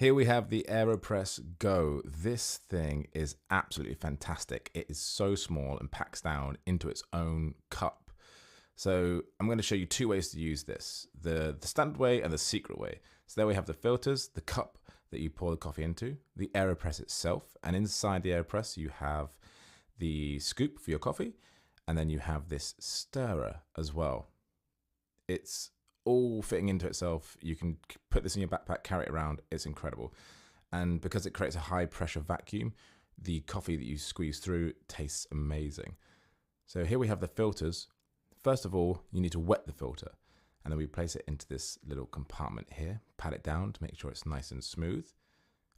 Here we have the AeroPress Go. This thing is absolutely fantastic. It is so small and packs down into its own cup. So I'm going to show you two ways to use this, the standard way and the secret way. So there we have the filters, the cup that you pour the coffee into, the AeroPress itself, and inside the AeroPress you have the scoop for your coffee, and then you have this stirrer as well. It's all fitting into itself. You can put this in your backpack, carry it around. It's incredible. And because it creates a high pressure vacuum, the coffee that you squeeze through tastes amazing. So here we have the filters. First of all, you need to wet the filter, and then we place it into this little compartment here, pat it down to make sure it's nice and smooth.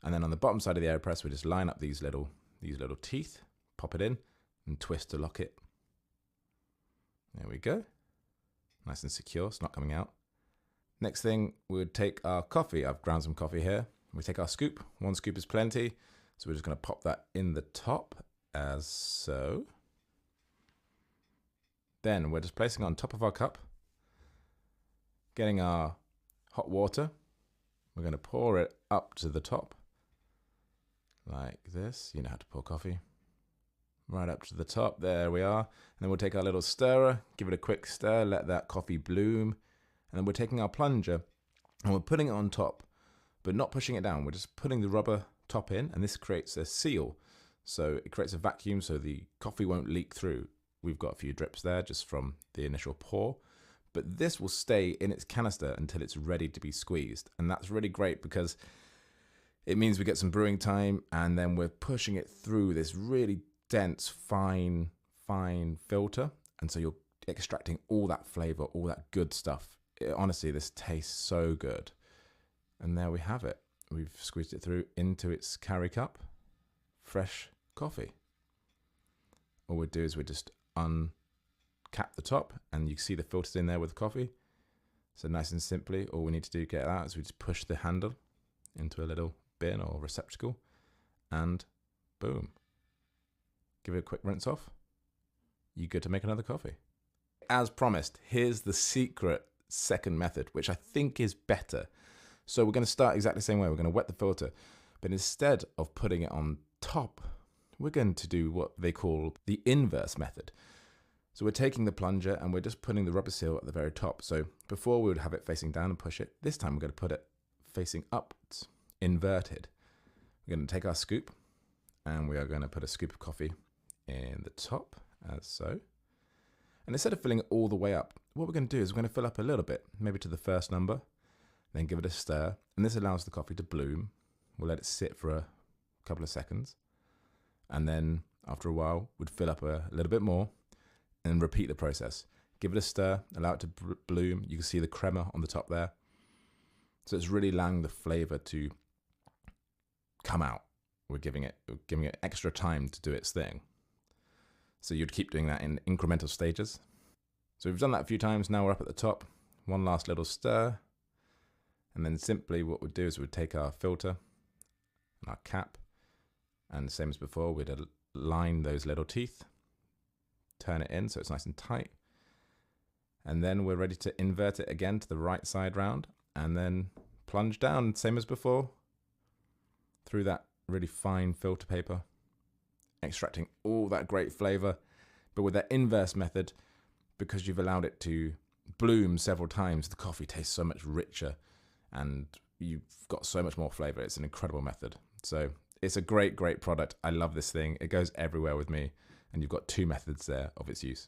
And then on the bottom side of the AeroPress, we just line up these little teeth, pop it in and twist to lock it. There we go. Nice and secure, it's not coming out. Next thing, we would take our coffee. I've ground some coffee here. We take our scoop. One scoop is plenty. So we're just going to pop that in the top as so. Then we're just placing it on top of our cup, getting our hot water. We're going to pour it up to the top like this. You know how to pour coffee. Right up to the top, there we are. And then we'll take our little stirrer, give it a quick stir, let that coffee bloom. And then we're taking our plunger and we're putting it on top, but not pushing it down. We're just putting the rubber top in, and this creates a seal. So it creates a vacuum so the coffee won't leak through. We've got a few drips there just from the initial pour, but this will stay in its canister until it's ready to be squeezed. And that's really great because it means we get some brewing time, and then we're pushing it through this really dense, fine filter. And so you're extracting all that flavor, all that good stuff. Honestly, this tastes so good. And there we have it. We've squeezed it through into its carry cup. Fresh coffee. All we do is we just uncap the top, and you see the filters in there with coffee. So nice and simply, all we need to do to get it out is we just push the handle into a little bin or receptacle, and boom. Give it a quick rinse off. You're good to make another coffee. As promised, here's the secret second method, which I think is better. So we're going to start exactly the same way. We're going to wet the filter, but instead of putting it on top, we're going to do what they call the inverse method. So we're taking the plunger and we're just putting the rubber seal at the very top. So before we would have it facing down and push it. This time we're going to put it facing upwards, inverted. We're going to take our scoop and we are going to put a scoop of coffee in the top, as so. And instead of filling it all the way up, what we're going to do is we're going to fill up a little bit, maybe to the first number, then give it a stir. And this allows the coffee to bloom. We'll let it sit for a couple of seconds. And then after a while, we'd fill up a little bit more and repeat the process. Give it a stir, allow it to bloom. You can see the crema on the top there. So it's really allowing the flavor to come out. We're giving it extra time to do its thing. So you'd keep doing that in incremental stages. So we've done that a few times. Now we're up at the top. One last little stir. And then simply what we'd do is we'd take our filter and our cap. And the same as before, we'd align those little teeth. Turn it in so it's nice and tight. And then we're ready to invert it again to the right side round. And then plunge down, same as before, through that really fine filter paper, extracting all that great flavor. But with that inverse method, because you've allowed it to bloom several times, the coffee tastes so much richer and you've got so much more flavor. It's an incredible method. So it's a great product. I love this thing. It goes everywhere with me, and you've got two methods there of its use.